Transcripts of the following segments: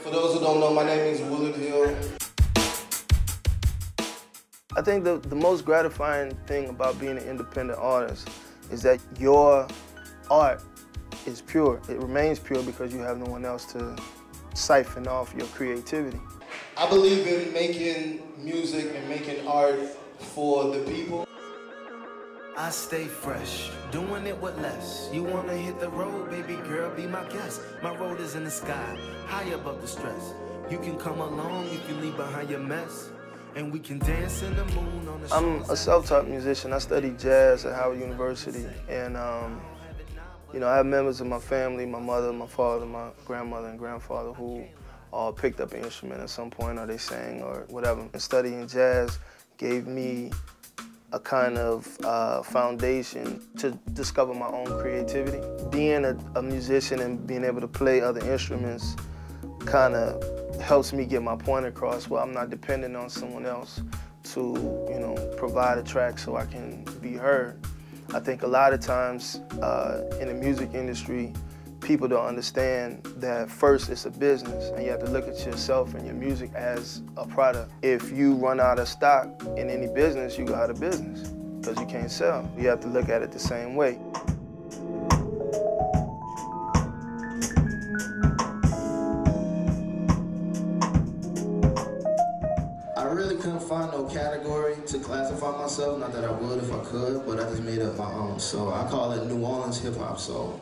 For those who don't know, my name is Willard Hill. I think the most gratifying thing about being an independent artist is that your art is pure. It remains pure because you have no one else to siphon off your creativity. I believe in making music and making art for the people. I stay fresh, doing it with less. You wanna hit the road, baby girl, be my guest. My road is in the sky, high above the stress. You can come along if you leave behind your mess. And we can dance in the moon on the I'm a self-taught musician. I studied jazz at Howard University. And, you know, I have members of my family, my mother, my father, my grandmother, and grandfather who all picked up an instrument at some point, or they sang, or whatever. And studying jazz gave me a kind of foundation to discover my own creativity. Being a musician and being able to play other instruments kind of helps me get my point across, where I'm not dependent on someone else to, you know, provide a track so I can be heard. I think a lot of times in the music industry, people don't understand that first it's a business, and you have to look at yourself and your music as a product. If you run out of stock in any business, you go out of business because you can't sell. You have to look at it the same way. I really couldn't find no category to classify myself, not that I would if I could, but I just made up my own. So I call it New Orleans hip hop soul.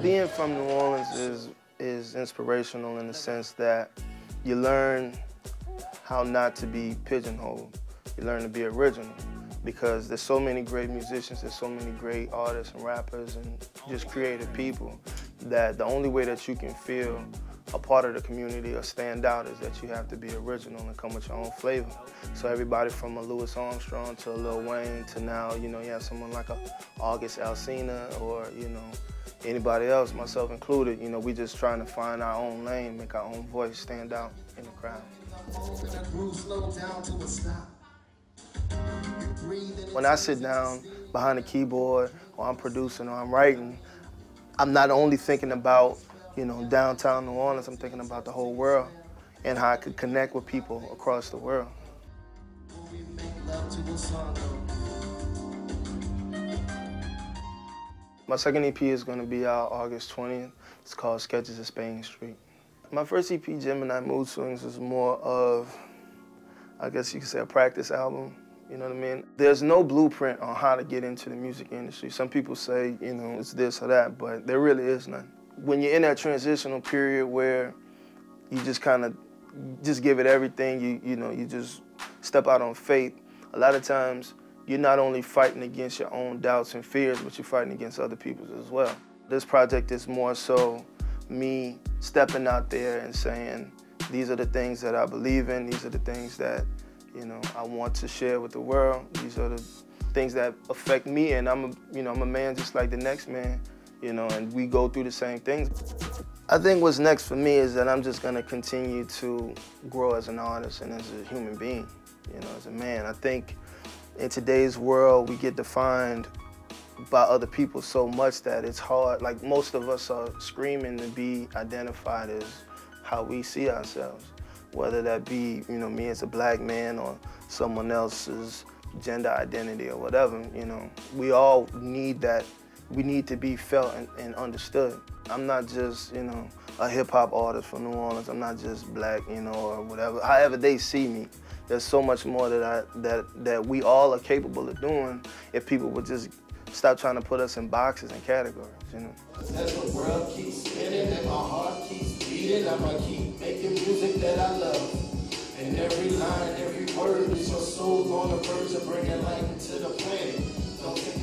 Being from New Orleans is inspirational in the sense that you learn how not to be pigeonholed. You learn to be original, because there's so many great musicians, there's so many great artists and rappers and just creative people that the only way that you can feel a part of the community or stand out is that you have to be original and come with your own flavor. So everybody from a Louis Armstrong to a Lil Wayne to now, you know, you have someone like a August Alsina or, you know, anybody else, myself included, you know, we just trying to find our own lane, make our own voice stand out in the crowd. When I sit down behind the keyboard or I'm producing or I'm writing, I'm not only thinking about, you know, downtown New Orleans, I'm thinking about the whole world and how I could connect with people across the world. My second EP is going to be out August 20th. It's called Sketches of Spain Street. My first EP, Gemini Mood Swings, was more of, I guess you could say, a practice album. You know what I mean? There's no blueprint on how to get into the music industry. Some people say, you know, it's this or that, but there really is none. When you're in that transitional period where you just kind of just give it everything, you know, you just step out on faith, a lot of times you're not only fighting against your own doubts and fears, but you're fighting against other people's as well. This project is more so me stepping out there and saying, these are the things that I believe in, these are the things that, you know, I want to share with the world, these are the things that affect me, and I'm a man just like the next man. You know, and we go through the same things. I think what's next for me is that I'm just gonna continue to grow as an artist and as a human being, you know, as a man. I think in today's world, we get defined by other people so much that it's hard. Like, most of us are screaming to be identified as how we see ourselves, whether that be, you know, me as a black man or someone else's gender identity or whatever, you know. We all need that. We need to be felt and understood. I'm not just, you know, a hip-hop artist from New Orleans. I'm not just black, you know, or whatever. However they see me, there's so much more that we all are capable of doing if people would just stop trying to put us in boxes and categories, you know. As the world keeps spinning and my heart keeps beating, I'ma keep making music that I love. And every line, every word is your soul on the verge of bringing light into the planet. Don't take